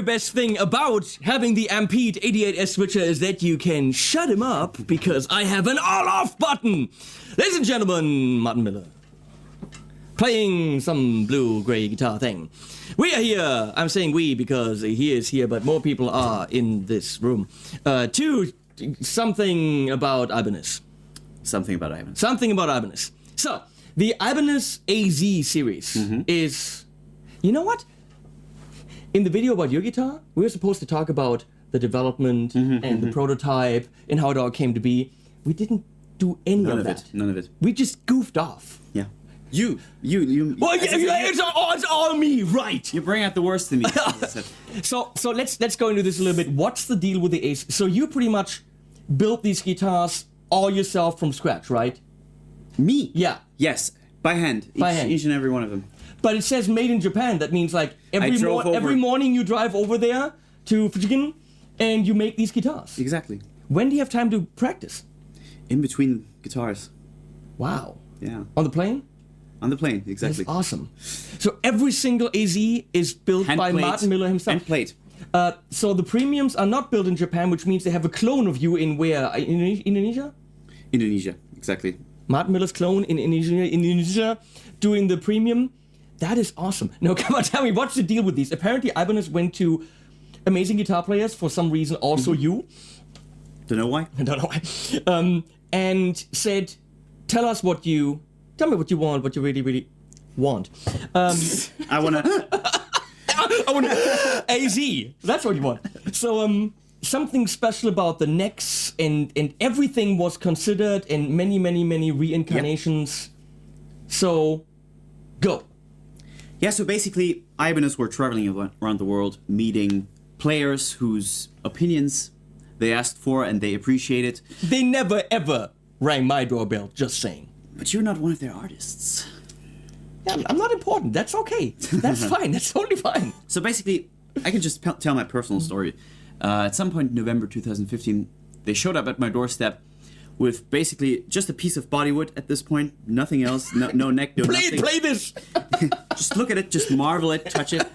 Best thing about having the AMPETE 88S switcher is that you can shut him up because I have an all-off button. Ladies and gentlemen, Martin Miller, playing some blue-gray guitar thing. We are here, I'm saying we because he is here, but more people are in this room, to something about Ibanez. Something about Ibanez. Something about Ibanez. So, the Ibanez AZ Series is, you know what? In the video about your guitar, we were supposed to talk about the development and the prototype and how it all came to be. We didn't do any of that. None of it. We just goofed off. Yeah. You. Well, it's all me, right? You bring out the worst in me. So let's go into this a little bit. What's the deal with the AZ? So you pretty much built these guitars all yourself from scratch, right? Me? Yeah. Yes. By hand. Each and every one of them. But it says made in Japan. That means like every morning you drive over there to Fujikin and you make these guitars. Exactly. When do you have time to practice? In between guitars. Wow. Yeah. On the plane? On the plane, exactly. That's awesome. So every single AZ is built by Martin Miller himself. And plate. So the premiums are not built in Japan, which means they have a clone of you in where? Indonesia? Indonesia, exactly. Martin Miller's clone in Indonesia doing the premium. That is awesome. Now, come on, tell me, what's the deal with these? Apparently, Ibanez went to amazing guitar players, for some reason, also you. Don't know why. I don't know why. And said, tell me what you want, what you really, really want. I want AZ. That's what you want. So, something special about the necks and everything was considered in many, many, many reincarnations. Yep. So, go. Yeah, so basically, Ibanez were traveling around the world, meeting players whose opinions they asked for and they appreciated. They never, ever rang my doorbell, just saying. But you're not one of their artists. Yeah, I'm not important. That's okay. That's fine. That's totally fine. So basically, I can just tell my personal story. At some point in November 2015, they showed up at my doorstep with basically just a piece of bodywood at this point, nothing else, no neck, no nothing. Play this! Just look at it, just marvel it, touch it,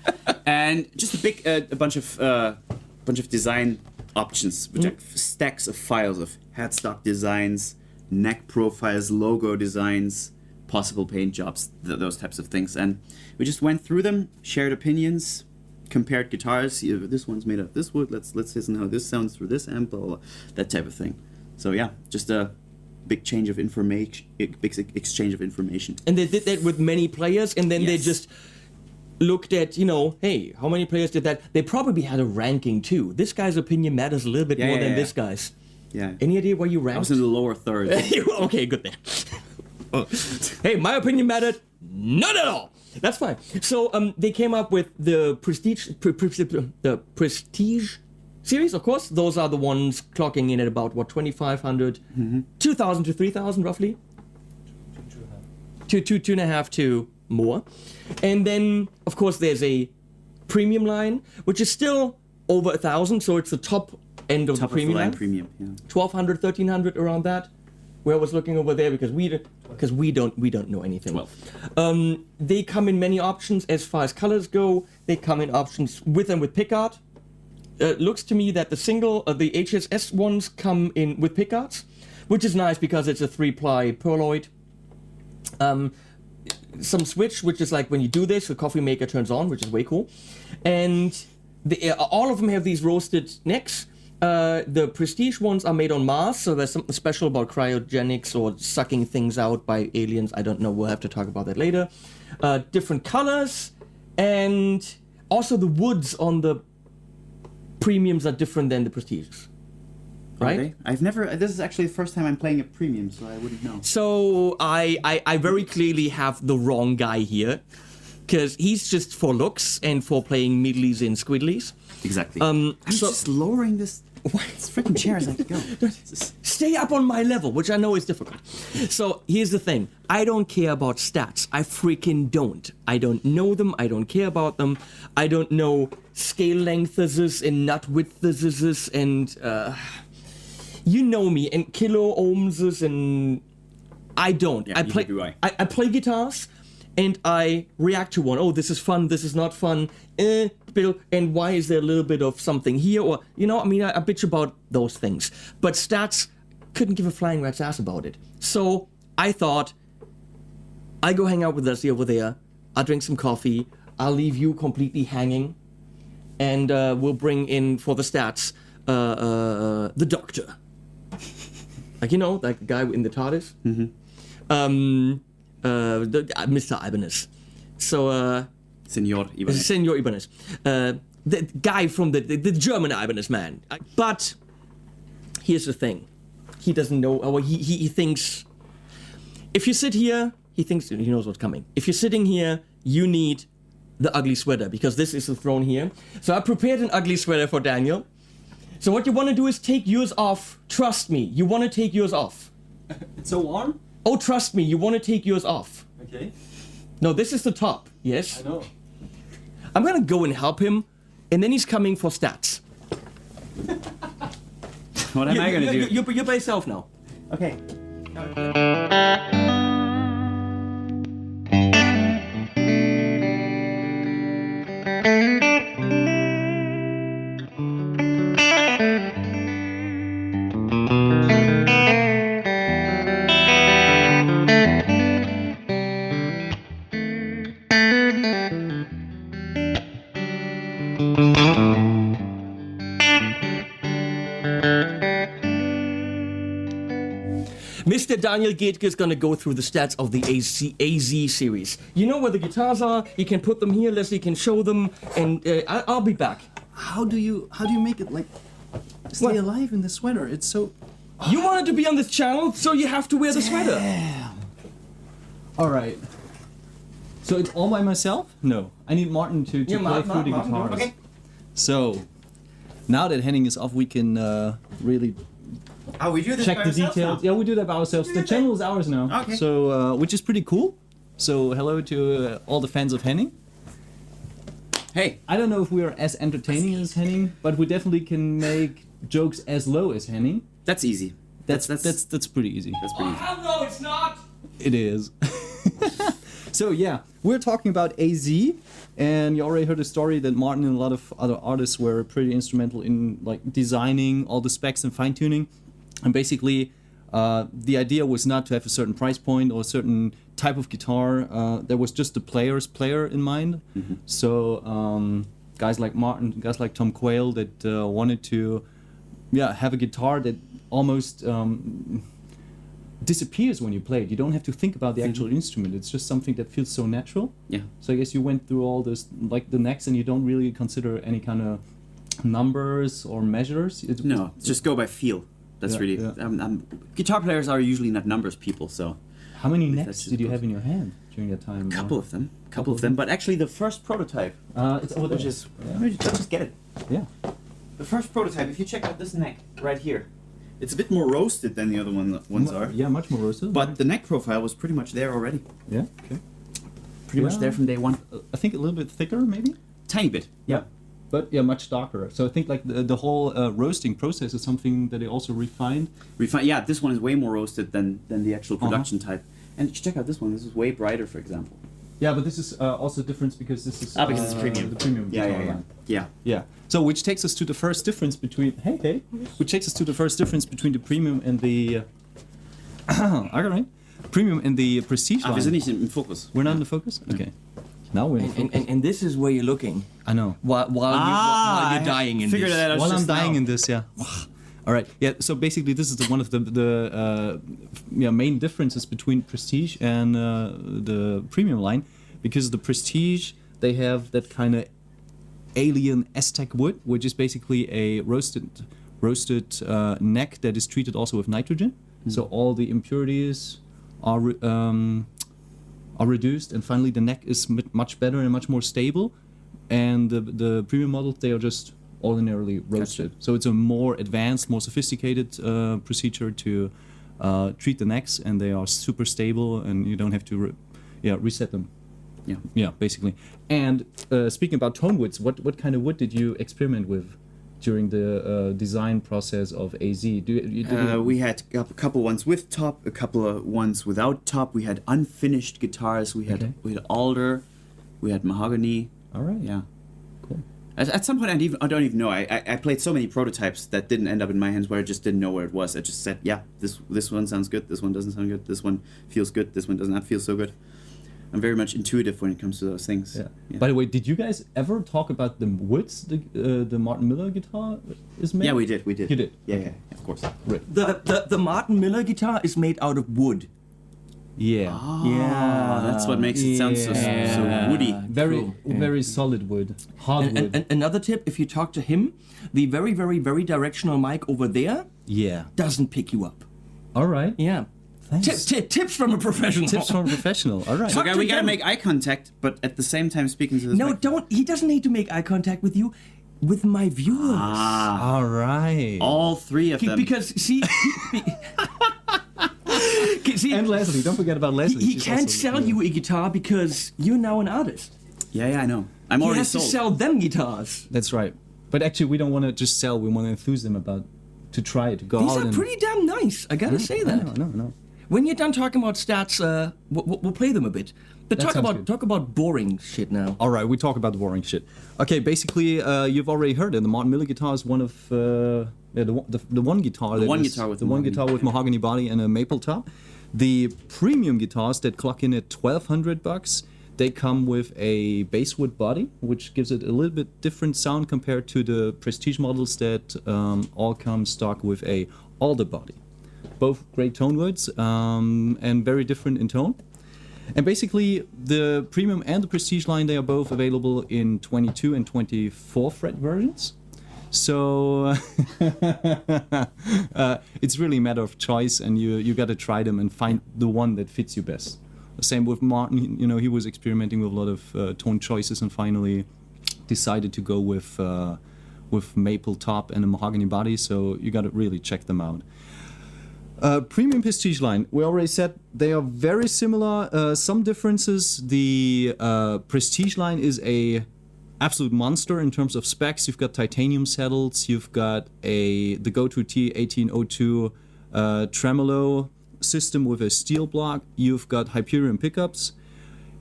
and just a bunch of design options, which are stacks of files of headstock designs, neck profiles, logo designs, possible paint jobs, those types of things. And we just went through them, shared opinions, compared guitars. This one's made of this wood. Let's listen how this sounds through this amp, blah, blah, blah, that type of thing. So yeah, just a big change of information, big exchange of information. And they did that with many players, and then they just looked at, hey, how many players did that? They probably had a ranking too. This guy's opinion matters a little bit more than this guy's. Yeah. Any idea where you ranked? I was in the lower third. Okay, good then. Hey, my opinion mattered not at all. That's fine. So they came up with the Prestige series, of course. Those are the ones clocking in at about, 2,500, 2,000 to 3,000 roughly? 2.5 to more. And then, of course, there's a premium line, which is still over 1,000, so it's the top end of the premium line. Premium, yeah. 1,200, 1,300, around that. Where I was looking over there because we don't know anything. Well, they come in many options as far as colors go. They come in options with and with pickguard. Looks to me that the HSS ones come in with pickguards, which is nice because it's a 3-ply perloid. Some switch, which is like when you do this, the coffee maker turns on, which is way cool. And all of them have these roasted necks. The Prestige ones are made on Mars, so there's something special about cryogenics or sucking things out by aliens. I don't know, we'll have to talk about that later. Different colors, and also the woods on the premiums are different than the Prestiges, right? Okay. I've never. This is actually the first time I'm playing a premium, so I wouldn't know. So I very clearly have the wrong guy here, because he's just for looks and for playing middlies and squiddlies. Exactly. I'm just lowering this. This freaking chair as I go. Stay up on my level, which I know is difficult. So here's the thing. I don't care about stats. I freaking don't. I don't know them. I don't care about them. I don't know scale lengths and nut widths and you know me, and kilo ohms and I don't. Yeah, I play guitars and I react to one. Oh, this is fun. This is not fun. And why is there a little bit of something here? Or, you know, I mean, I bitch about those things. But stats, couldn't give a flying rat's ass about it. So I thought, I go hang out with Leslie over there. I'll drink some coffee. I'll leave you completely hanging. And we'll bring in, for the stats, the doctor. Like, you know, like the guy in the TARDIS. Mr. Ibanez. So, Senor Ibanez. Senor Ibanez. The guy from the German Ibanez man. But here's the thing. He doesn't know, or he thinks, if you sit here, he thinks he knows what's coming. If you're sitting here, you need the ugly sweater, because this is the throne here. So I prepared an ugly sweater for Daniel. So what you want to do is take yours off. Trust me, you want to take yours off. It's so warm? Oh, trust me, you want to take yours off. Okay. No, this is the top, yes? I know. I'm gonna go and help him, and then he's coming for stats. What am I gonna do? You're by yourself now. Okay. Mr. Daniel Gaetke is gonna go through the stats of the AZ series. You know where the guitars are. You can put them here. Leslie can show them, and I'll be back. How do you make it like stay What? alive in the sweater? It's so. You wanted to be on this channel, so you have to wear the sweater. All right. So it's all by myself? No, I need Martin to play through the guitars. Okay. So now that Henning is off, we can really Oh, we do this check by the ourselves details. now? Yeah, we do that by ourselves. The channel is ours now. Okay. So which is pretty cool. So hello to all the fans of Henning. Hey. I don't know if we are as entertaining as Henning, but we definitely can make jokes as low as Henning. That's easy. That's pretty easy. That's pretty easy. Hell no, it's not. It is. So yeah, we're talking about AZ, and you already heard a story that Martin and a lot of other artists were pretty instrumental in like designing all the specs and fine tuning. And basically, the idea was not to have a certain price point or a certain type of guitar. There was just the player's player in mind. Mm-hmm. So guys like Martin, guys like Tom Quayle that wanted to, have a guitar that almost disappears when you play it. You don't have to think about the actual instrument. It's just something that feels so natural. Yeah. So I guess you went through all this, like the necks, and you don't really consider any kind of numbers or measures. No, just go by feel. That's Yeah, really. yeah. Guitar players are usually not numbers people, so. How many That's necks just did you those. have in your hand during that time? Couple of them. Couple of them. But actually, the first prototype, It's over there. which is. Yeah. Let's just get it. Yeah. The first prototype, if you check out this neck right here, it's a bit more roasted than the other ones are. Yeah, much more roasted. But the neck profile was pretty much there already. yeah, okay. Pretty much Yeah. there from day one. I think a little bit thicker, maybe. Tiny bit. Yeah. But yeah, much darker. So I think like the whole roasting process is something that they also refined. Yeah, this one is way more roasted than the actual production type. And check out this one. This is way brighter, for example. Yeah, but this is also a difference because this is Because it's premium. the premium Yeah, guitar yeah, yeah. line. Yeah. Yeah. So which takes us to the first difference between which takes us to the first difference between the premium and the premium and the prestige Wir sind line. nicht im Fokus. We're not in the focus? Okay. Now we're in the focus. And this is where you're looking I know. while you're dying in figured this. that out While I'm just dying now. in this, yeah. All right. Yeah. So basically, this is one of the main differences between Prestige and the premium line, because the Prestige, they have that kind of alien Aztec wood, which is basically a roasted neck that is treated also with nitrogen. So all the impurities are reduced, and finally the neck is much better and much more stable. And the premium models, they are just ordinarily roasted. So it's a more advanced, more sophisticated procedure to treat the necks, and they are super stable, and you don't have to reset them. Yeah, basically. And speaking about tone woods, what kind of wood did you experiment with during the design process of AZ? We had a couple ones with top, a couple of ones without top. We had unfinished guitars. We had alder, we had mahogany. All right. Yeah. Cool. At some point, I don't even know. I played so many prototypes that didn't end up in my hands where I just didn't know where it was. I just said, yeah, this one sounds good. This one doesn't sound good. This one feels good. This one does not feel so good. I'm very much intuitive when it comes to those things. Yeah. By the way, did you guys ever talk about the woods the Martin Miller guitar is made? Yeah, we did. You did? Yeah, of course. Right. The Martin Miller guitar is made out of wood. Yeah. That's what makes it sound so woody. Very solid wood. Hard wood. And another tip, if you talk to him, the very, very, very directional mic over there doesn't pick you up. All right. Yeah. Thanks. Tips from a professional. Tips from a professional. All right. So we gotta make eye contact, but at the same time speaking to this. No, don't. He doesn't need to make eye contact with you, with my viewers. All right. All three of them. Because see, and Leslie, don't forget about Leslie. He can't sell you a guitar because you're now an artist. Yeah, I know. I'm He already has to sold. sell them guitars. That's right. But actually, we don't want to just sell. We want to enthuse them to try it, to go These out are and... pretty damn nice. I gotta say that. No. When you're done talking about stats, we'll play them a bit. But That sounds good. talk about boring shit now. All right, we talk about the boring shit. Okay, basically, you've already heard it. The Martin Miller guitar is one of the one guitar. The one guitar with mahogany body and a maple top. The premium guitars that clock in at $1,200, they come with a basswood body, which gives it a little bit different sound compared to the prestige models that all come stock with a alder body. Both great tone woods and very different in tone. And basically, the premium and the prestige line, they are both available in 22 and 24 fret versions. So it's really a matter of choice, and you got to try them and find the one that fits you best. Same with Martin. He was experimenting with a lot of tone choices, and finally decided to go with maple top and a mahogany body. So you got to really check them out. Premium prestige line, we already said they are very similar. Some differences. The prestige line is a absolute monster in terms of specs. You've got titanium saddles. You've got the go-to T1802 tremolo system with a steel block. You've got Hyperion pickups.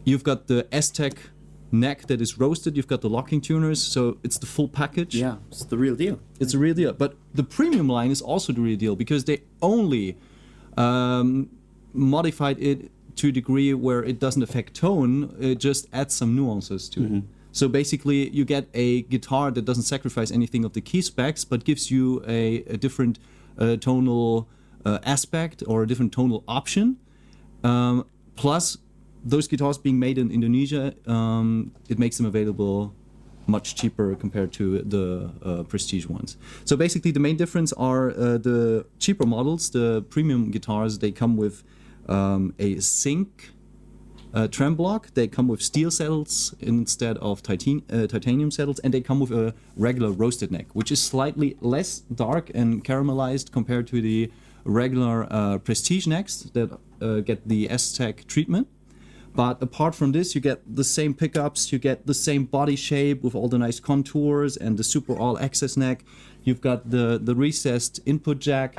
You've got the Aztec neck that is roasted. You've got the locking tuners. So it's the full package. Yeah, it's the real deal. It's a real deal. But the premium line is also the real deal because they only modified it to a degree where it doesn't affect tone. It just adds some nuances to it. So basically, you get a guitar that doesn't sacrifice anything of the key specs, but gives you a different tonal aspect or a different tonal option. Plus, those guitars being made in Indonesia, it makes them available much cheaper compared to the prestige ones. So basically, the main difference are the cheaper models, the premium guitars. They come with a zinc trem block. They come with steel saddles instead of titanium saddles, and they come with a regular roasted neck, which is slightly less dark and caramelized compared to the regular prestige necks that get the Aztec treatment. But apart from this, you get the same pickups, you get the same body shape with all the nice contours and the super all-access neck. You've got the recessed input jack.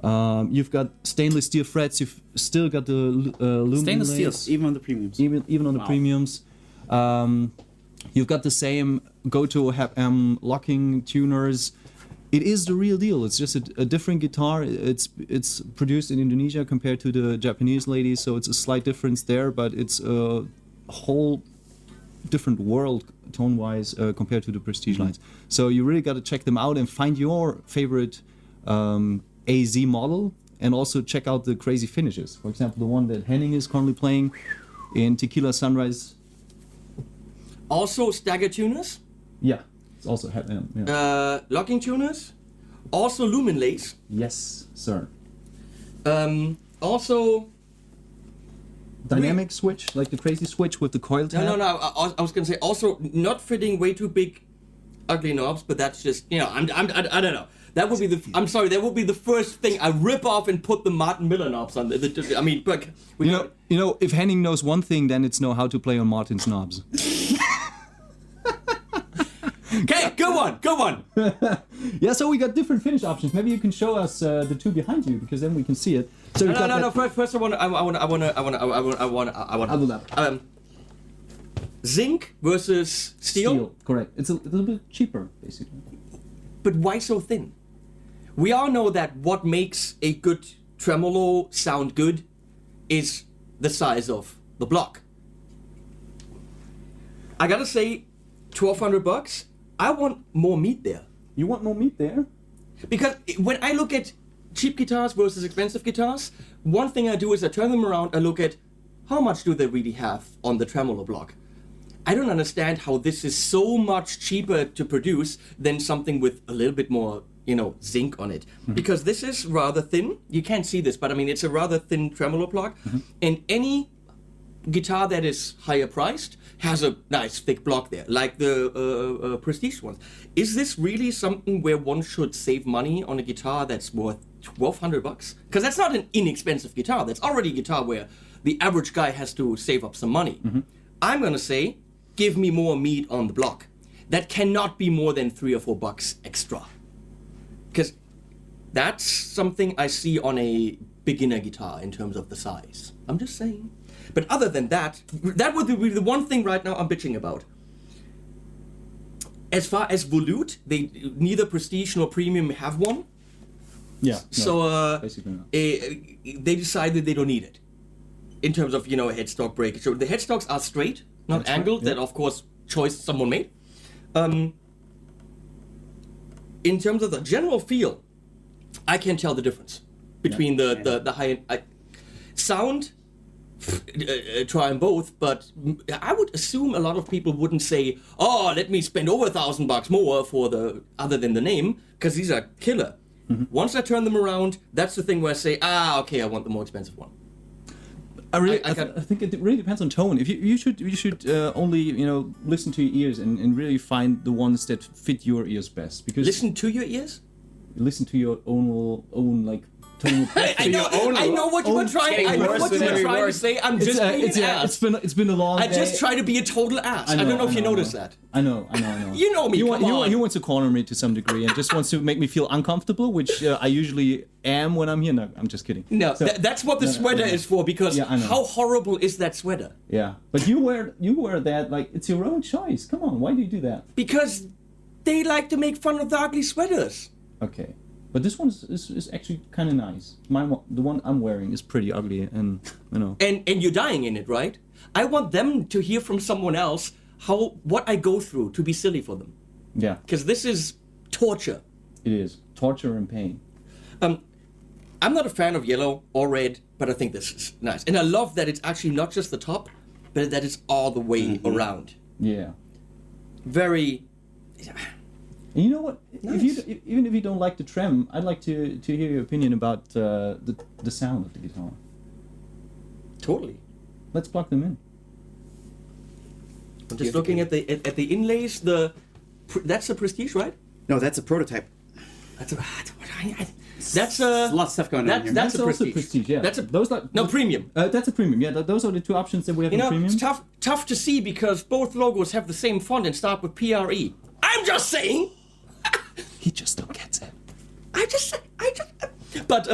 You've got stainless steel frets. You've still got the aluminum Stainless lace. steel, even on the premiums. Even on the premiums. You've got the same go-to HAP-M locking tuners. It is the real deal. It's just a different guitar. It's produced in Indonesia compared to the Japanese ladies, so it's a slight difference there, but it's a whole different world tone-wise compared to the prestige lines. So you really got to check them out and find your favorite AZ model, and also check out the crazy finishes. For example, the one that Henning is currently playing in Tequila Sunrise. Also, stagger tuners. Yeah. It's also yeah. Locking tuners, also lumen lace, Yes, sir. also. Dynamic switch, like the crazy switch with the coil tab. No. I was gonna say also not fitting way too big, ugly knobs, but that's just I don't know. That would be I'm sorry. That would be the first thing I rip off and put the Martin Miller knobs on. I mean, but if Henning knows one thing, then it's know how to play on Martin's knobs. Okay, go on. Yeah, so we got different finish options. Maybe you can show us the two behind you, because then we can see it. So No. First, I want. Zinc versus steel. Correct. It's a little bit cheaper, basically. But why so thin? We all know that what makes a good tremolo sound good is the size of the block. I gotta say, $1,200. I want more meat there. You want more meat there? Because when I look at cheap guitars versus expensive guitars, one thing I do is I turn them around and look at how much do they really have on the tremolo block. I don't understand how this is so much cheaper to produce than something with a little bit more, zinc on it. Mm-hmm. Because this is rather thin. You can't see this, but I mean, it's a rather thin tremolo block. Mm-hmm. And any guitar that is higher priced has a nice thick block there, like the Prestige ones. Is this really something where one should save money on a guitar that's worth $1,200? Because that's not an inexpensive guitar. That's already a guitar where the average guy has to save up some money. Mm-hmm. I'm gonna say, give me more meat on the block. That cannot be more than $3 or $4 extra. Because that's something I see on a beginner guitar in terms of the size. I'm just saying. But other than that, that would be the one thing right now I'm bitching about. As far as volute, they neither Prestige nor Premium have one. Yeah. So basically not. They decided they don't need it. In terms of, a headstock break. So the headstocks are straight, not That's angled. right, yeah. That, of course, choice someone made. In terms of the general feel, I can't tell the difference between the high-end sound. Try them both, but I would assume a lot of people wouldn't say, "Oh, let me spend over $1,000 more for the other than the name," because these are killer. Mm-hmm. Once I turn them around, that's the thing where I say, okay, I want the more expensive one. I think it really depends on tone. If you should only listen to your ears and really find the ones that fit your ears best. Because listen to your ears. Listen to your own like tonal. I know what you were trying. I know what you were trying to say. I'm just being an ass. It's been a long day. I just try to be a total ass. I don't know if you noticed that. I know. You know me. He wants to corner me to some degree and just wants to make me feel uncomfortable, which I usually am when I'm here. No, I'm just kidding. No, that's what the sweater is for. Because how horrible is that sweater? Yeah, but you wear that like it's your own choice. Come on, why do you do that? Because they like to make fun of the ugly sweaters. Okay. But this one is actually kind of nice. The one I'm wearing is pretty ugly, and And you're dying in it, right? I want them to hear from someone else what I go through to be silly for them. Yeah. Because this is torture. It is torture and pain. I'm not a fan of yellow or red, but I think this is nice, and I love that it's actually not just the top, but that it's all the way around. Yeah. Very. And you know what? Nice. Even if you don't like the trem, I'd like to hear your opinion about the sound of the guitar. Totally. Let's plug them in. I'm just looking at the inlays. That's a Prestige, right? No, that's a prototype. That's a There's a lot of stuff going on here. That's a also Prestige. Yeah. That's premium. That's a premium. Yeah, those are the two options that we have in premium. It's tough to see because both logos have the same font and start with PRE. I'm just saying. He just don't get it. But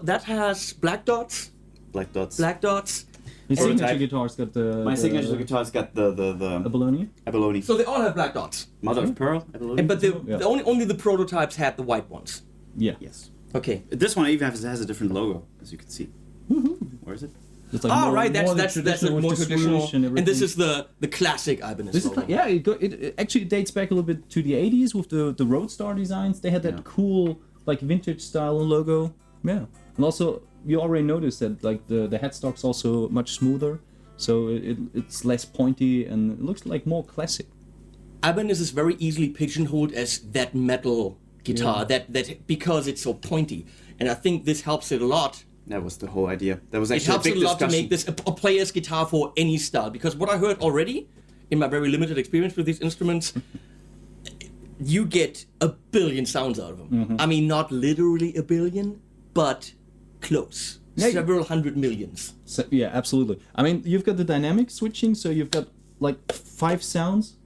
that has black dots. Black dots. His signature guitar's got My signature guitar's got the abalone. abalone. So they all have black dots. Mother of pearl. Abalone. But only the prototypes had the white ones. Yeah. Yes. Okay. This one even has a different logo, as you can see. Where is it? It's like Right. That's more traditional. And this is the classic Ibanez This logo. it actually dates back a little bit to the 80s with the Roadstar designs. They had that cool like vintage style logo. Yeah. And also you already noticed that like the headstock's also much smoother, so it's less pointy and it looks like more classic. Ibanez is very easily pigeonholed as that metal guitar, that because it's so pointy. And I think this helps it a lot. That was the whole idea. That was It actually helps a it big a lot to discussion. make this a player's guitar for any style. Because what I heard already, in my very limited experience with these instruments, you get a billion sounds out of them. Mm-hmm. I mean, not literally a billion, but close. Yeah. Several hundred millions. So, yeah, absolutely. I mean, you've got the dynamic switching, so you've got like 5 sounds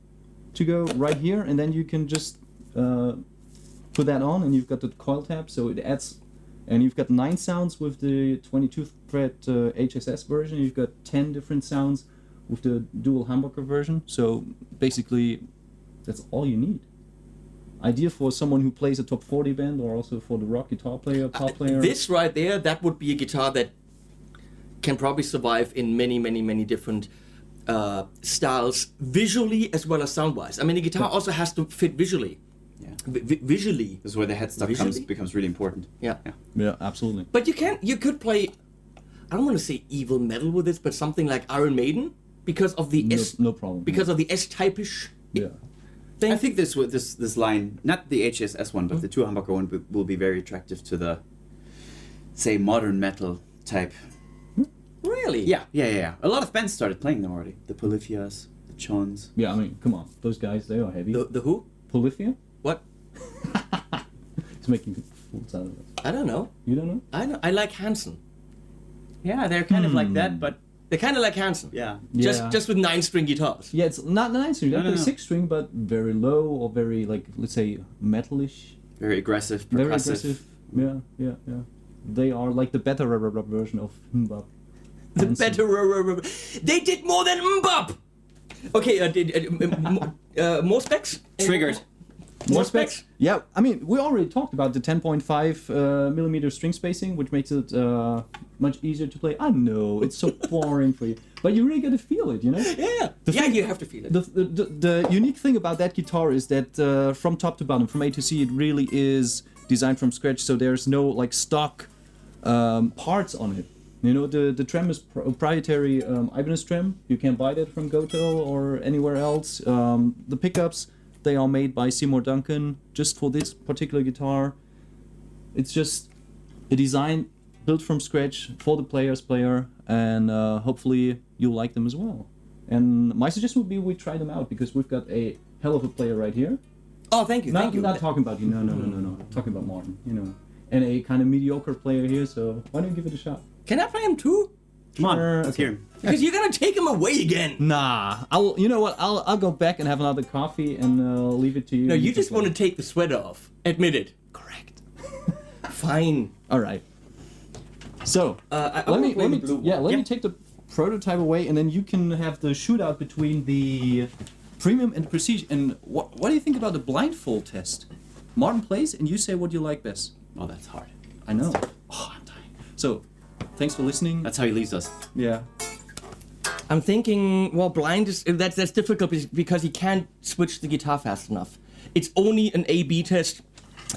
to go right here, and then you can just put that on, and you've got the coil tab, so it adds, and you've got 9 sounds with the 22-fret HSS version. You've got 10 different sounds with the dual humbucker version. So basically, that's all you need. Ideal for someone who plays a top 40 band, or also for the rock guitar player, pop player. This right there, that would be a guitar that can probably survive in many, many, many different styles, visually as well as sound-wise. I mean, the guitar also has to fit visually. Yeah. Visually. This is where the headstock becomes really important. Yeah. Yeah, absolutely. But you could play, I don't want to say evil metal with this, but something like Iron Maiden, because of the No problem. because of the S-type-ish Yeah. thing. I think this line, not the HSS one, but the 2 humbucker one, will be very attractive to the, say, modern metal type. Really? Yeah. A lot of bands started playing them already. The Polyphias, the Chons. Yeah, I mean, come on. Those guys, they are heavy. The who? Polyphia? What? He's making fools out of us. I don't know. You don't know? I know. I like Hanson. Yeah, they're kind of like that, but They're kind of like Hanson. yeah. Yeah. Just with 9-string guitars. Yeah, it's not 9-string. They're No. 6-string, but very low, or very, like, let's say, metalish. Very aggressive, percussive. Very aggressive. Yeah. They are like the better Reverb version of Mbop. The better. They did more than Mbop. Okay. More specs. Triggered. More specs. Yeah, I mean, we already talked about the 10.5 millimeter string spacing, which makes it much easier to play. I know, it's so boring for you, but you really got to feel it, you know? Yeah. You have to feel it. The unique thing about that guitar is that from top to bottom, from A to C, it really is designed from scratch, so there's no like stock parts on it. You know, the trem is proprietary Ibanez trem. You can buy that from Goto or anywhere else. The pickups, they are made by Seymour Duncan just for this particular guitar. It's just a design built from scratch for the player's player, and hopefully you'll like them as well. And my suggestion would be we try them out, because we've got a hell of a player right here. Oh, thank you. Thank you. Not talking about you. No. I'm talking about Martin. You know, and a kind of mediocre player here. So why don't you give it a shot? Can I play him too? Come on, Sure, let's okay. hear him. Because you're gonna take him away again. Nah, I'll. You know what? I'll go back and have another coffee and leave it to you. No, you can just play. want to take the sweater off. Admit it. Correct. Fine. All right. So I let me wanna play the blue one. let me take the prototype away, and then you can have the shootout between the premium and the prestige. And what do you think about the blindfold test? Martin plays, and you say what you like best. Oh, that's hard. I know. Oh, I'm dying. So, thanks for listening. That's how he leaves us. Yeah. I'm thinking, well, blind is that's difficult because he can't switch the guitar fast enough. It's only an A/B test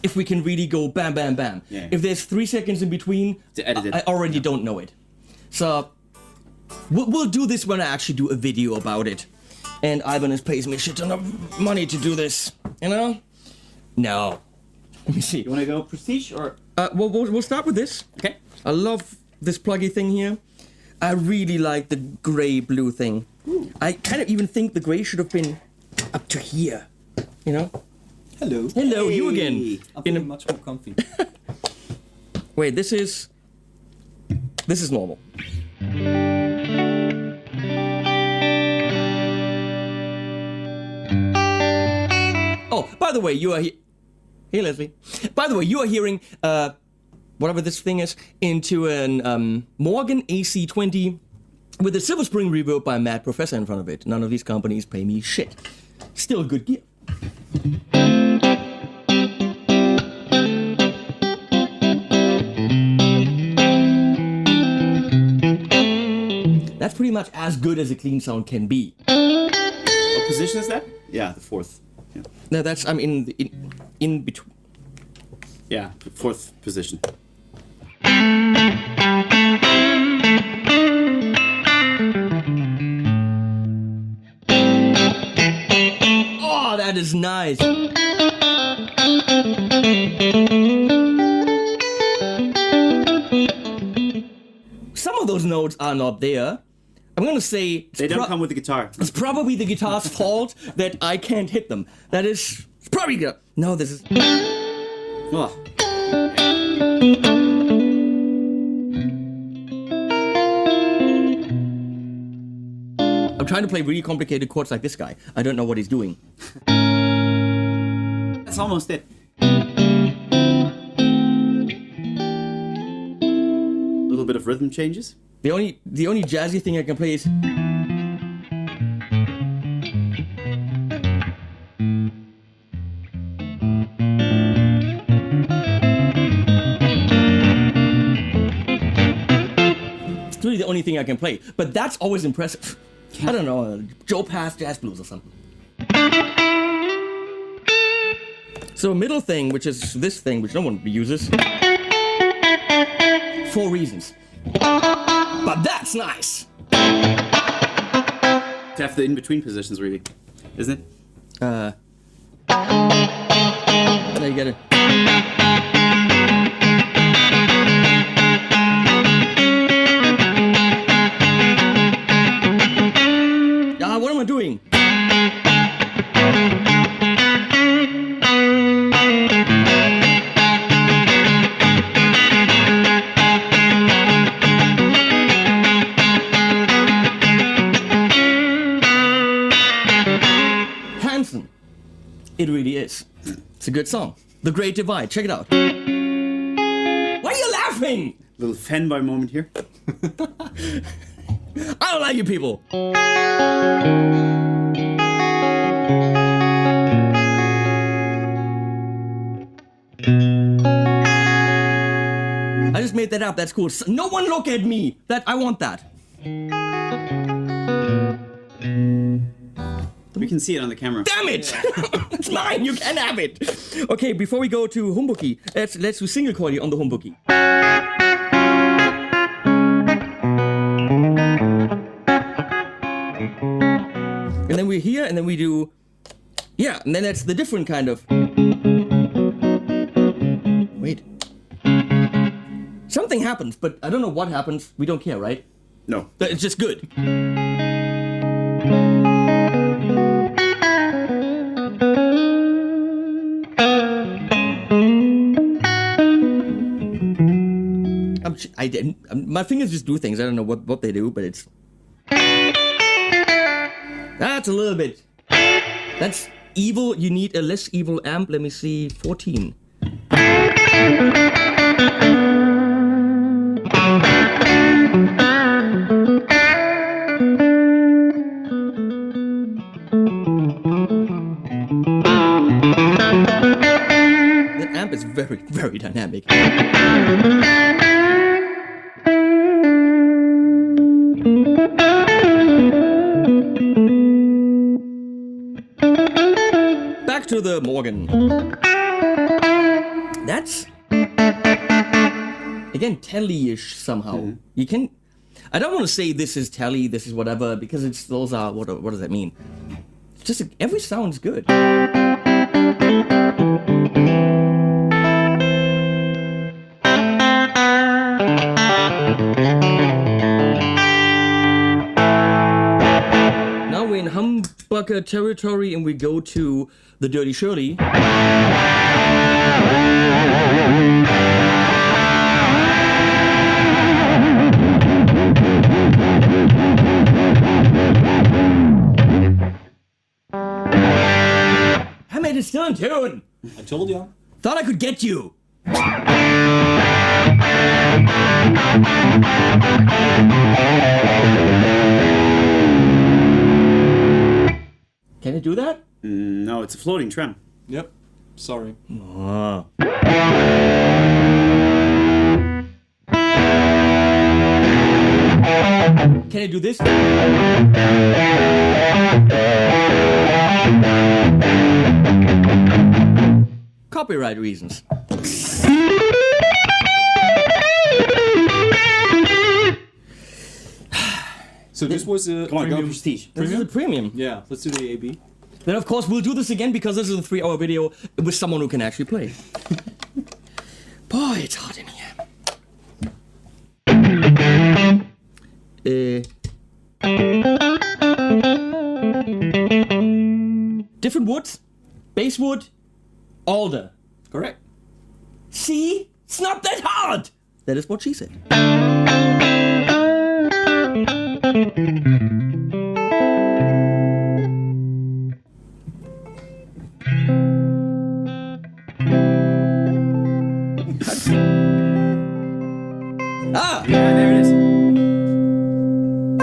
if we can really go bam, bam, bam. Yeah. If there's 3 seconds in between, To edit it. I already don't know it. So we'll do this when I actually do a video about it. And Ibanez pays me a shit ton of money to do this. You know? No. Let me see. You want to go prestige or? Well, we'll start with this. Okay. I love this pluggy thing here. I really like the gray-blue thing. Ooh. I kind of even think the gray should have been up to here. You know? Hello. Hello, you again. I'm In a- feeling much more comfy. Wait, this is normal. Oh, by the way, you are Hey, Leslie. By the way, you are hearing whatever this thing is into an Morgan AC20 with a Silver Spring reverb by Mad Professor in front of it. None of these companies pay me shit. Still good gear. That's pretty much as good as a clean sound can be. What position is that? Yeah, the fourth. Yeah. No, that's I'm in between. Yeah, fourth position. Oh, That is nice. Some of those notes are not there. I'm gonna say They don't come with the guitar. it's probably the guitar's fault that I can't hit them. That is probably good. No, this is. Oh. I'm trying to play really complicated chords like this guy. I don't know what he's doing. That's almost it. A little bit of rhythm changes. The only jazzy thing I can play is. It's really the only thing I can play, but that's always impressive. I don't know, Joe Pass jazz blues or something. So middle thing, which is this thing, which no one uses. 4 reasons. But that's nice. To have the in-between positions, really, isn't it? There you get it. What am I doing? Hanson. It really is. It's a good song. The Great Divide. Check it out. Why are you laughing? Little fanboy moment here. I don't like you people. I just made that up. That's cool. No one look at me. I want that. We can see it on the camera. Damn it! It's mine. You can have it. Okay, before we go to humbucky, let's do single coily on the humbucky. And then we're here, and then we do, yeah, and then that's the different kind of. Wait. Something happens, but I don't know what happens. We don't care, right? No. It's just good. My fingers just do things. I don't know what they do, but it's. That's a little bit. That's evil. You need a less evil amp. Let me see. 14. That amp is very, very dynamic. Back to the Morgan. That's again telly-ish somehow. Mm-hmm. You can. I don't want to say this is telly, this is whatever, because those are what does that mean? Just every sound's good. Now we're in humbucker territory and we go to the Dirty Shirley. I made it still in tune. I told you. Thought I could get you. Can it do that? No, it's a floating trem. Yep. Sorry. Oh. Can it do this? Copyright reasons. So this was a Come on, go premium. prestige. This is a premium. Yeah, let's do the AB. Then of course we'll do this again because this is a 3-hour video with someone who can actually play. Boy, it's hot in here. Different woods, basswood, alder. Correct. See? It's not that hard! That is what she said. Ah! Yeah, there it is. In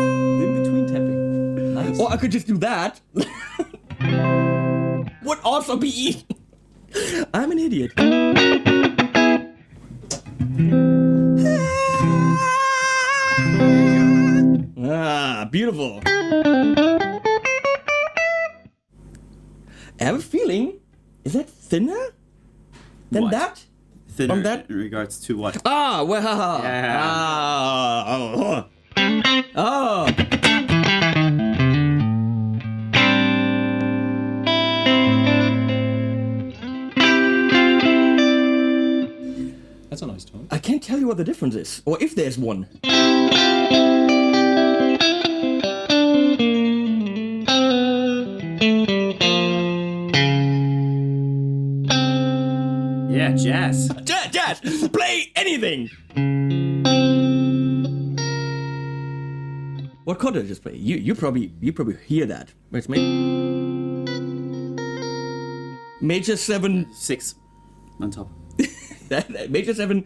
between tapping. Nice. Or I could just do that. Would also be easy. I'm an idiot. Ah, beautiful. I have a feeling, is that thinner than What? that? Thinner On that- in regards to what? Ah, well, Yeah. oh. That's a nice tone. I can't tell you what the difference is, or if there's one. Yeah, jazz. Jazz, play anything. What chord did I just play? You probably hear that. It's major 7. 6 on top. that major 7.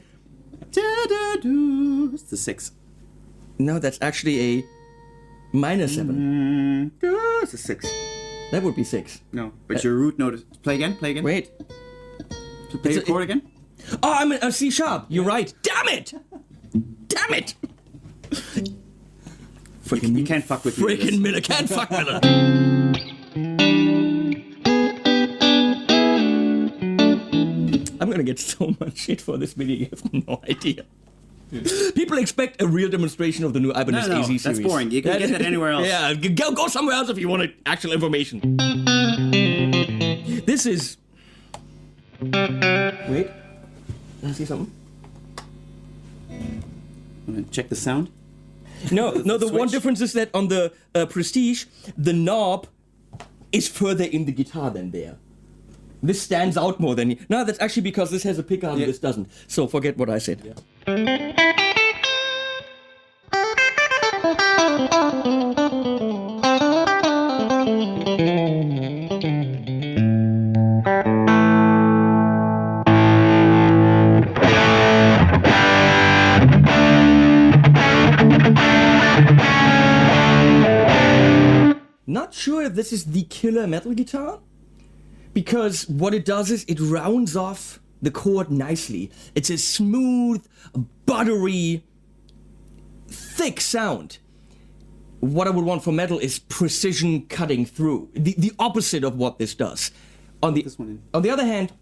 Da-da-doo. It's the 6. No, that's actually a minor 7. It's a 6. That would be 6. No, but your root note is... Play again, play again. Wait. Play It's the chord again. Oh, I'm a C sharp. You're right. Damn it! Damn it! You can't fuck with me. with Freaking this. Miller. Can't fuck Miller. I'm gonna get so much shit for this video. You have no idea. People expect a real demonstration of the new Ibanez No, AZ Series. that's boring. You can get that anywhere else. Yeah, go somewhere else if you want actual information. This is... Wait. Can I see something? Wanna check the sound. No, the one Switch. difference is that on the Prestige, the knob is further in the guitar than there. This stands out more than... No, that's actually because this has a pick arm and this doesn't. So forget what I said. Yeah. Not sure if this is the killer metal guitar, because what it does is it rounds off the chord nicely. It's a smooth, buttery, thick sound. What I would want for metal is precision cutting through. The opposite of what this does. On the other hand,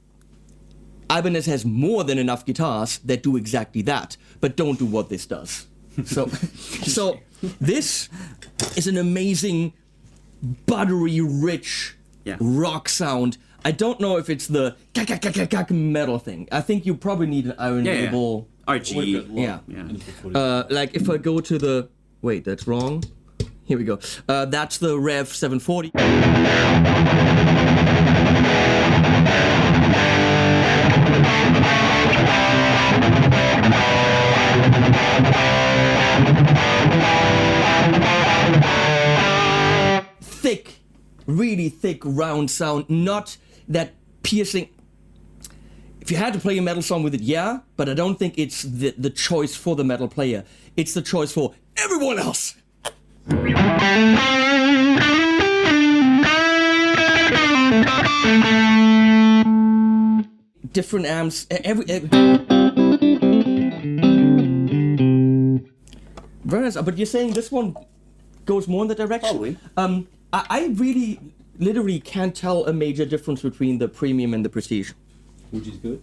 Ibanez has more than enough guitars that do exactly that, but don't do what this does. So this is an amazing, buttery, rich rock sound. I don't know if it's the metal thing. I think you probably need an Iron Label. RG. Yeah. Yeah. Like if I go to the... Wait, that's wrong. Here we go. That's the Rev 740. Thick, really thick, round sound, not that piercing. If you had to play a metal song with it, yeah, but I don't think it's the choice for the metal player. It's the choice for everyone else. Different amps, very nice. But you're saying this one goes more in that direction? Probably. I really, literally can't tell a major difference between the Premium and the Prestige. Which is good.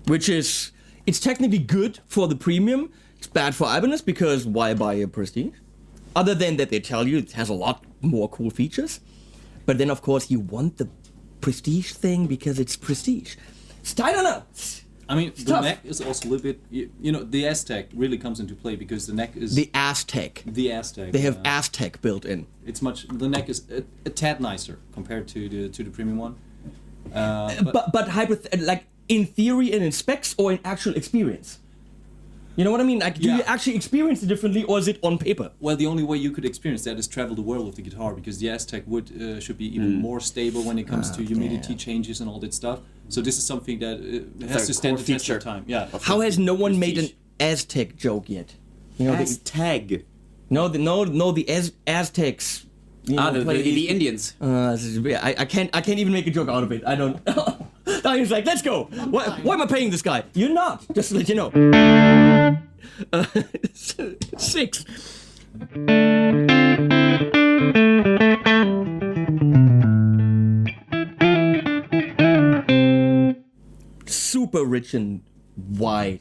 Which is, it's technically good for the Premium. It's bad for Ibanez because why buy a Prestige? Other than that they tell you it has a lot more cool features. But then, of course, you want the prestige thing because it's prestige. I don't know. I mean, the tough. neck is also a little bit, you know, the Aztec really comes into play because the neck is... The Aztec. The Aztec. They have Aztec built in. It's much, the neck is a tad nicer compared to the premium one. But like in theory and in specs or in actual experience? You know what I mean? Like, do you actually experience it differently, or is it on paper? Well, the only way you could experience that is travel the world with the guitar, because the Aztec wood should be even more stable when it comes to humidity changes and all that stuff. So this is something that has to stand the test of time. Yeah. How has no one made an Aztec joke yet? You know, Aztec. No, the Aztecs. You know, The Indians. I can't even make a joke out of it. I don't. Now he's like, let's go. Why am I paying this guy? You're not. Just to let you know. 6. Super rich and wide.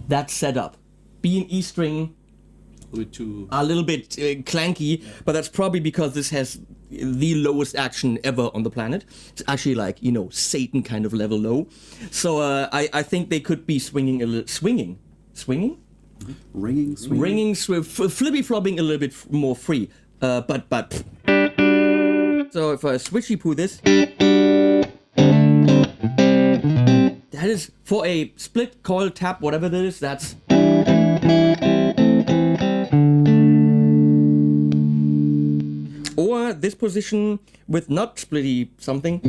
That setup. B and E string a little bit clanky, but that's probably because this has the lowest action ever on the planet. It's actually like, you know, Satan kind of level low. So I think they could be swinging a little, swinging, Ringing, flippy flopping a little bit more free. But so if I switchy poo this, that is for a split coil tap, whatever that is. That's. Or this position with not splitty something.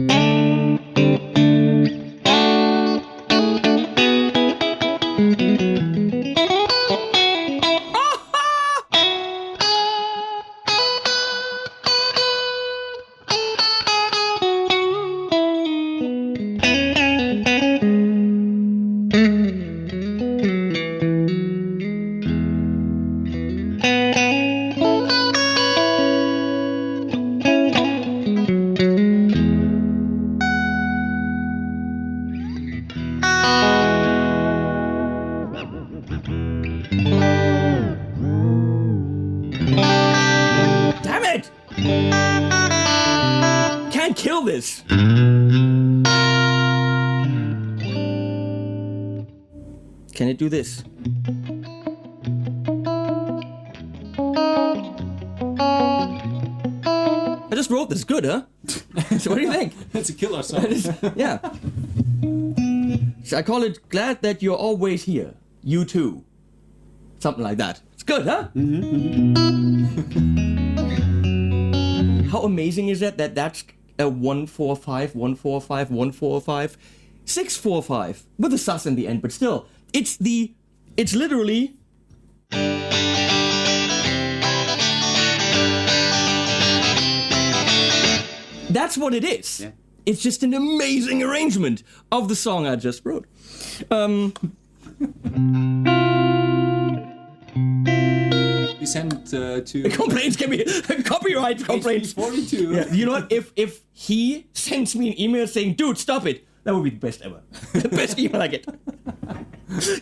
Damn it! Can't kill this. Can it do this? I just wrote this. Good, huh? So what do you think? It's a killer song. Yeah. So I call it Glad That You're Always Here. You too. Something like that. It's good, huh? How amazing is that? That's a 145, 145, 145, 645 with a sus in the end, but still, it's literally. That's what it is. Yeah. It's just an amazing arrangement of the song I just wrote. We sent to Complaints can be copyright complaints. 42. Yeah, you know what? If he sends me an email saying, "Dude, stop it," that would be the best ever. The best email I get.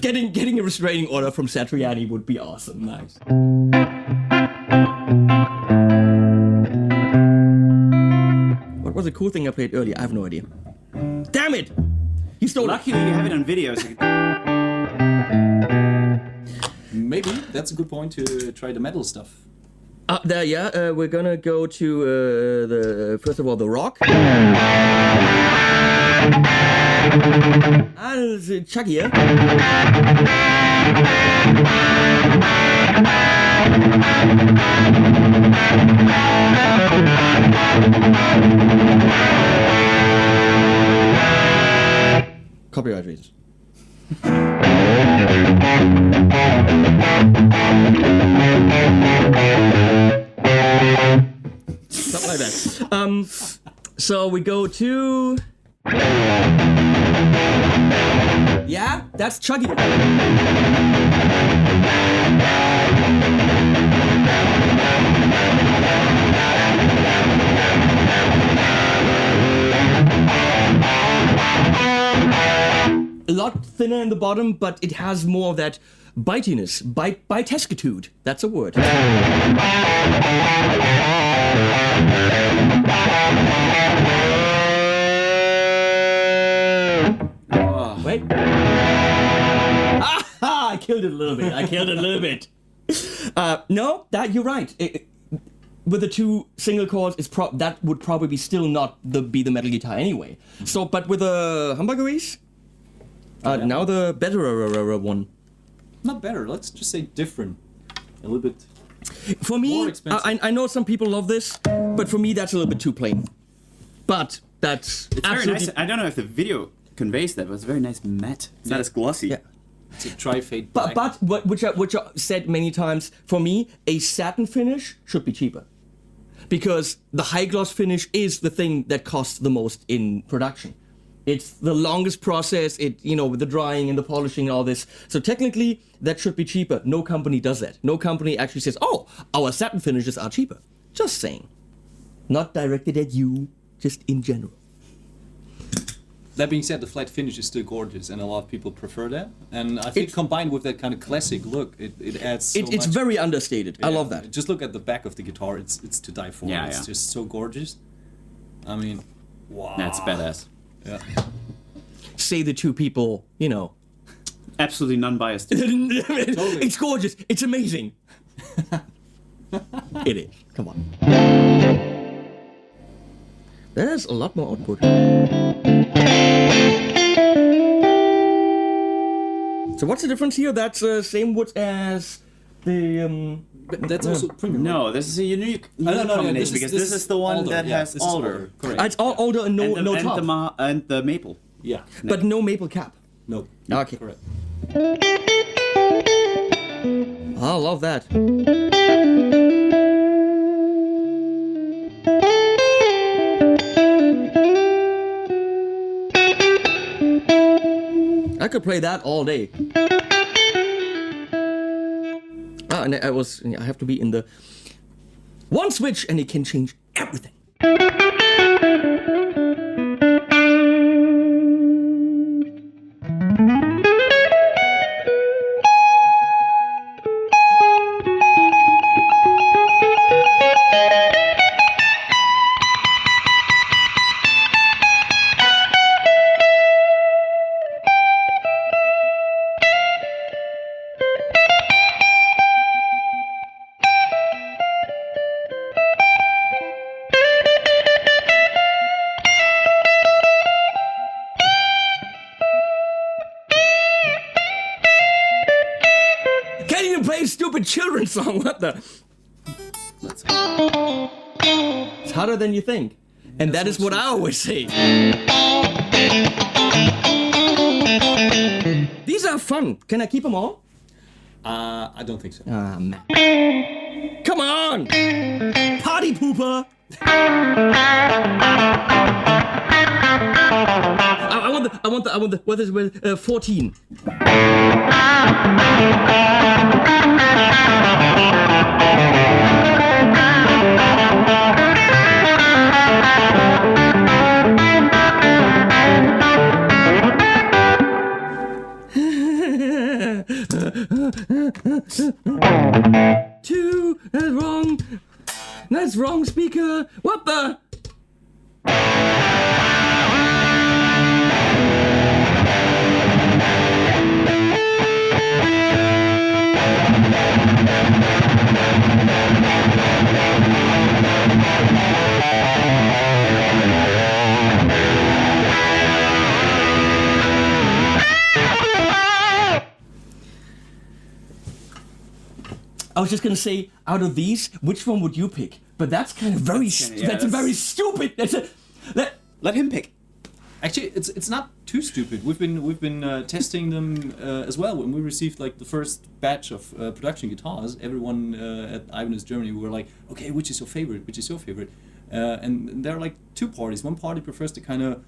Getting a restraining order from Satriani would be awesome. Nice. What was the cool thing I played earlier? I have no idea. Damn it! You stole it. Luckily, you have it on video. So Maybe that's a good point to try the metal stuff. We're gonna go to the first of all the rock. Chuck here. Copyright reasons. Something like that. So we go to. Yeah, that's Chuggy. a lot thinner in the bottom, but it has more of that bitiness, bitescitude. That's a word. Wait. Ah, I killed it a little bit. No, you're right. With the two single chords, that would probably still not be the metal guitar anyway. So, but with the hamburgeries, now the better one. Not better. Let's just say different. A little bit. For me, More expensive. I know some people love this, but for me that's a little bit too plain. But that's It's very absolutely nice. I don't know if the video conveys that, but it's very nice matte. It's not as glossy. Yeah. It's a tri-fade black. But which I said many times, for me, a satin finish should be cheaper. Because the high gloss finish is the thing that costs the most in production. It's the longest process, with the drying and the polishing and all this. So technically, that should be cheaper. No company does that. No company actually says, oh, our satin finishes are cheaper. Just saying. Not directed at you, just in general. That being said, the flat finish is still gorgeous, and a lot of people prefer that. And I think combined with that kind of classic look, it adds so much. It's very understated. I love that. Just look at the back of the guitar; it's to die for. Yeah, it's yeah. just so gorgeous. I mean, wow. That's badass. Yeah. Say the two people, Absolutely non-biased. It's gorgeous. It's amazing. It is. Come on. There's a lot more output. So what's the difference here? That's same wood as the. But that's also premium. No, this is a unique combination because this is the one that has alder. Correct. It's all alder and no top. And the maple. Yeah. But no maple cap. No. Okay. Correct. I love that. I could play that all day. And I have to be in the one switch and it can change everything. Can't even play a stupid children's song. What the? It's harder than you think. And that is what I always say. These are fun. Can I keep them all? I don't think so. Ah, man. Come on! Party pooper! I want the, what is it, 14. Two, that's wrong. That's wrong, speaker. What the? I was just gonna say, out of these, which one would you pick? But that's kind of very, that's very stupid. Let him pick. Actually, it's not too stupid. We've been testing them as well. When we received like the first batch of production guitars, everyone at Ibanez Germany we were like, okay, which is your favorite? Which is your favorite? And there are like two parties. One party prefers to kind of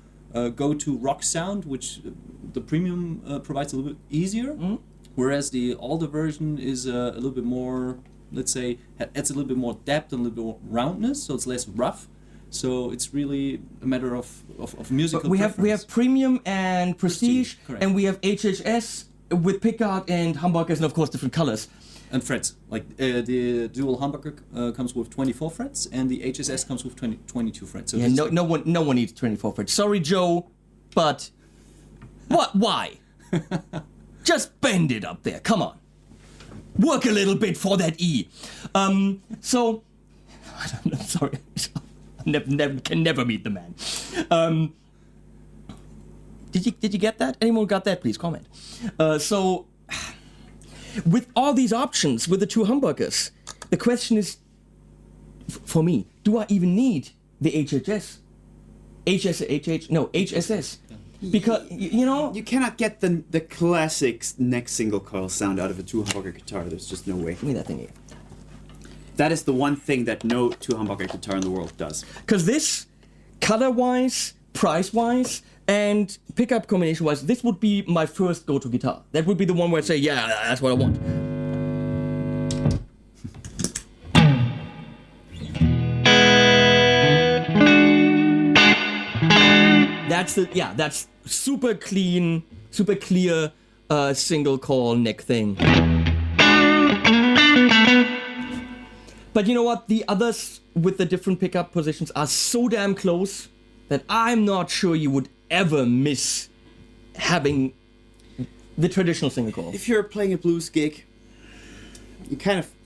go to rock sound, which the premium provides a little bit easier. Mm-hmm. Whereas the older version is a little bit more, let's say, adds a little bit more depth and a little bit more roundness, so it's less rough. So it's really a matter of musical. We preference. have premium and prestige, correct. and we have HHS with pickguard and humbuckers, and of course different colors. And frets. Like the dual humbucker comes with 24 frets, and the HSS comes with 22 frets. So Yeah, this is no one needs 24 frets. Sorry, Joe, but what? Why? Just bend it up there. Come on, work a little bit for that E. So I don't know. Sorry, can never meet the man. Did you get that? Anyone got that? Please comment. So. With all these options, with the two humbuckers, the question is, for me, do I even need the HHS? HSS. Because, you know... You cannot get the classic neck single coil sound out of a two-humbucker guitar. There's just no way. Give me that thing here. That is the one thing that no two-humbucker guitar in the world does. Because this, color-wise, price-wise, and pickup combination-wise, this would be my first go-to guitar. That would be the one where I'd say, yeah, that's what I want. That's super clean, super clear single call neck thing. But you know what? The others with the different pickup positions are so damn close that I'm not sure you would ever miss having the traditional single call. If you're playing a blues gig,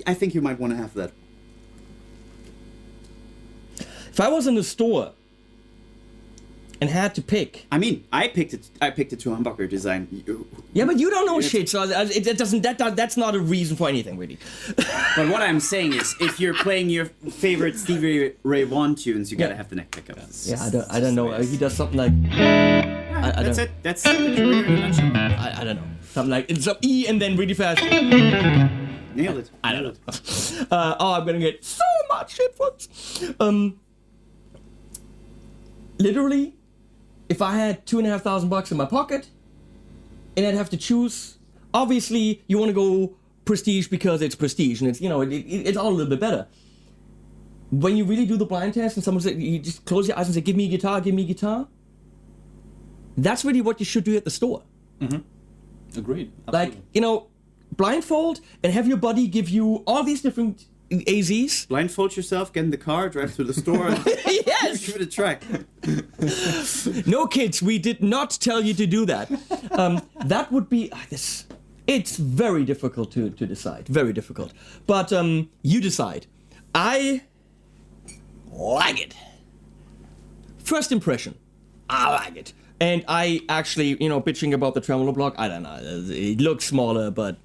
I think you might want to have that. If I was in the store and had to pick, I mean, I picked a two-humbucker design. yeah, but you don't know shit, so it doesn't. That's not a reason for anything, really. But what I'm saying is, if you're playing your favorite Stevie Ray Vaughan tunes, you gotta have the neck pickup. Yeah, I don't know. He does something like That's it. That's the career in a nutshell. I don't know, something like it's some E and then really fast. Nailed it. I don't know. I'm gonna get so much shit for this. Literally, if I had $2,500 in my pocket, and I'd have to choose, obviously you want to go prestige because it's prestige, and it's it's all a little bit better. When you really do the blind test, and someone says, you just close your eyes and say, "Give me a guitar, give me a guitar." That's really what you should do at the store. Mm-hmm. Agreed. Absolutely. Like blindfold and have your buddy give you all these different AZs. Blindfold yourself, get in the car, drive to the store, and Yes. give it a try. No, kids, we did not tell you to do that. That would be this. It's very difficult to decide. Very difficult. But you decide. I like it. First impression, I like it. And I actually, bitching about the tremolo block, I don't know. It looks smaller, but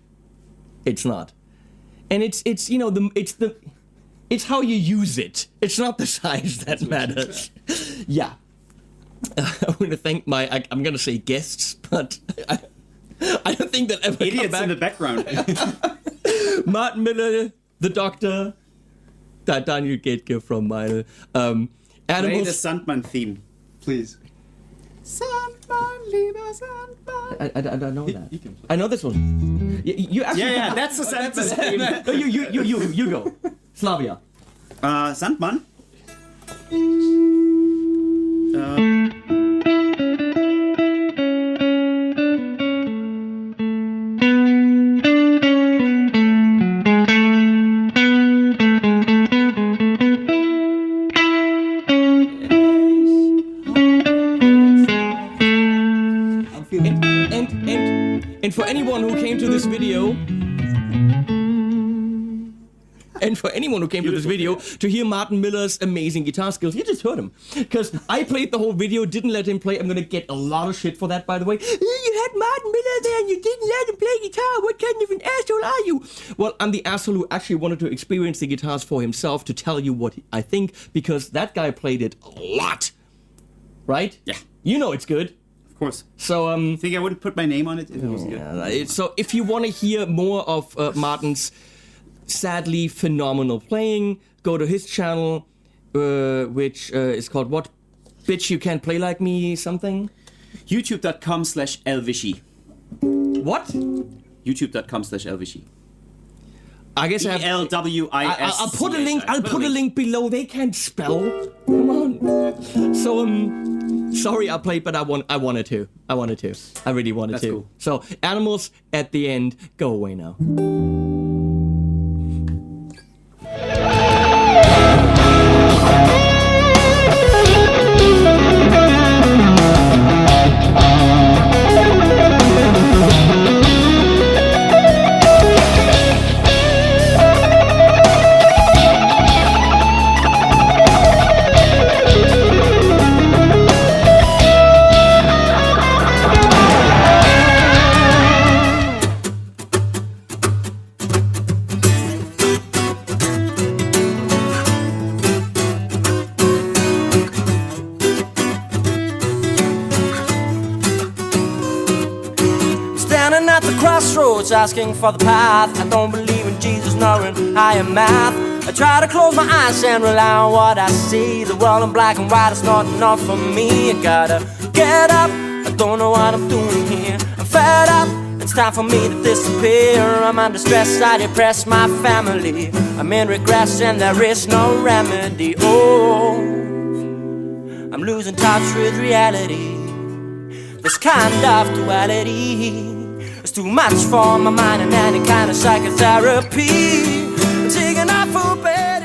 it's not. And it's how you use it. It's not the size that matters. Yeah. I want to thank I'm going to say guests, but I don't think that ever Idiots come back. in the background. Martin Miller, the Doctor, Daniel Gaetke from my Play the Animals. Sandman theme, please. Sandman, lieber Sandman. I don't know that. You can play. I know this one. You actually. Yeah, that's the Sandman theme. No, you go. Slavia. Sandman. And for anyone who came to this video, to hear Martin Miller's amazing guitar skills, you just heard him. Because I played the whole video, didn't let him play. I'm gonna get a lot of shit for that, by the way. You had Martin Miller there and you didn't let him play guitar. What kind of an asshole are you? Well, I'm the asshole who actually wanted to experience the guitars for himself to tell you what I think, because that guy played it a lot. Right? Yeah. You know it's good. Of course. So, Think I wouldn't put my name on it if it was good. so if you want to hear more of Martin's sadly phenomenal playing, go to his channel, which is called what? Bitch, you can't play like me, something? YouTube.com/elvishy. What? YouTube.com/elvishy. I guess I have. ELWIS. I'll put a link. I'll put a link below. They can't spell. Come on. So sorry I played, but I wanted to. I really wanted That's to. cool. So animals at the end. Go away now. Standing at the crossroads asking for the path. I don't believe in Jesus nor in higher math. I try to close my eyes and rely on what I see. The world in black and white is not enough for me. I gotta get up, I don't know what I'm doing here. I'm fed up, it's time for me to disappear. I'm under stress, I depress my family. I'm in regress and there is no remedy. Oh, I'm losing touch with reality. This kind of duality is too much for my mind and any kind of psychotherapy. I'm taking off for bed.